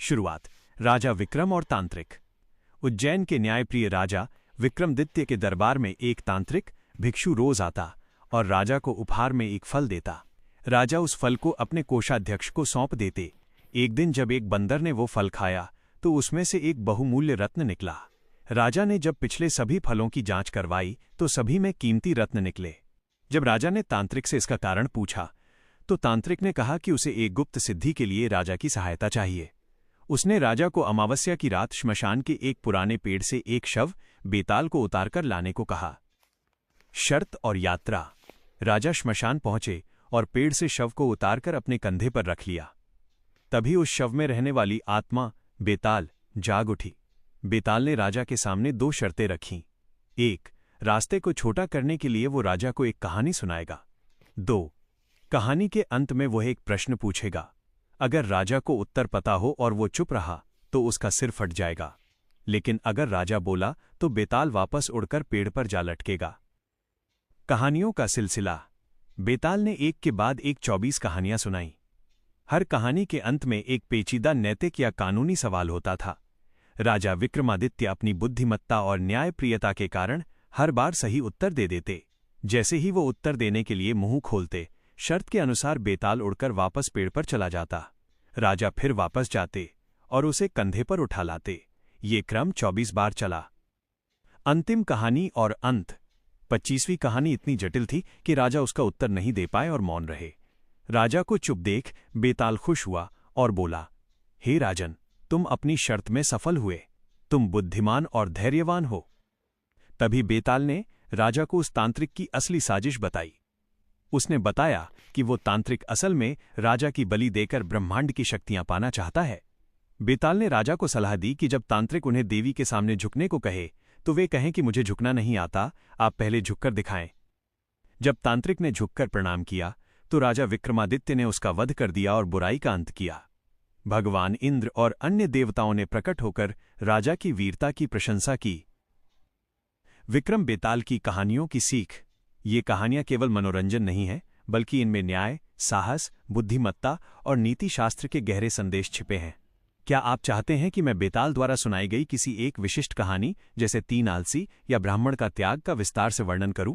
शुरुआत। राजा विक्रम और तांत्रिक। उज्जैन के न्यायप्रिय राजा विक्रमादित्य के दरबार में एक तांत्रिक भिक्षु रोज आता और राजा को उपहार में एक फल देता। राजा उस फल को अपने कोषाध्यक्ष को सौंप देते। एक दिन जब एक बंदर ने वो फल खाया तो उसमें से एक बहुमूल्य रत्न निकला। राजा ने जब पिछले सभी फलों की जांच करवाई तो सभी में कीमती रत्न निकले। जब राजा ने तांत्रिक से इसका कारण पूछा तो तांत्रिक ने कहा कि उसे एक गुप्त सिद्धि के लिए राजा की सहायता चाहिए। उसने राजा को अमावस्या की रात श्मशान के एक पुराने पेड़ से एक शव बेताल को उतारकर लाने को कहा। शर्त और यात्रा। राजा श्मशान पहुंचे और पेड़ से शव को उतारकर अपने कंधे पर रख लिया। तभी उस शव में रहने वाली आत्मा बेताल जाग उठी। बेताल ने राजा के सामने दो शर्तें रखीं। 1. रास्ते को छोटा करने के लिए वो राजा को एक कहानी सुनाएगा। 2. कहानी के अंत में वह एक प्रश्न पूछेगा। अगर राजा को उत्तर पता हो और वो चुप रहा तो उसका सिर फट जाएगा, लेकिन अगर राजा बोला तो बेताल वापस उड़कर पेड़ पर जा लटकेगा। कहानियों का सिलसिला। बेताल ने एक के बाद एक 24 कहानियां सुनाई। हर कहानी के अंत में एक पेचीदा नैतिक या कानूनी सवाल होता था। राजा विक्रमादित्य अपनी बुद्धिमत्ता और न्यायप्रियता के कारण हर बार सही उत्तर दे देते। जैसे ही वो उत्तर देने के लिए मुंह खोलते, शर्त के अनुसार बेताल उड़कर वापस पेड़ पर चला जाता। राजा फिर वापस जाते और उसे कंधे पर उठा लाते। ये क्रम 24 बार चला। अंतिम कहानी और अंत। 25वीं कहानी इतनी जटिल थी कि राजा उसका उत्तर नहीं दे पाए और मौन रहे। राजा को चुप देख बेताल खुश हुआ और बोला, हे राजन, तुम अपनी शर्त में सफल हुए। तुम बुद्धिमान और धैर्यवान हो। तभी बेताल ने राजा को उस तांत्रिक की असली साजिश बताई। उसने बताया कि वो तांत्रिक असल में राजा की बलि देकर ब्रह्मांड की शक्तियां पाना चाहता है। बेताल ने राजा को सलाह दी कि जब तांत्रिक उन्हें देवी के सामने झुकने को कहे तो वे कहें कि मुझे झुकना नहीं आता, आप पहले झुककर दिखाएं। जब तांत्रिक ने झुककर प्रणाम किया तो राजा विक्रमादित्य ने उसका वध कर दिया और बुराई का अंत किया। भगवान इंद्र और अन्य देवताओं ने प्रकट होकर राजा की वीरता की प्रशंसा की। विक्रम बेताल की कहानियों की सीख। ये कहानियां केवल मनोरंजन नहीं है, बल्कि इनमें न्याय, साहस, बुद्धिमत्ता और नीति शास्त्र के गहरे संदेश छिपे हैं। क्या आप चाहते हैं कि मैं बेताल द्वारा सुनाई गई किसी एक विशिष्ट कहानी, जैसे 3 आलसी या ब्राह्मण का त्याग, का विस्तार से वर्णन करूं?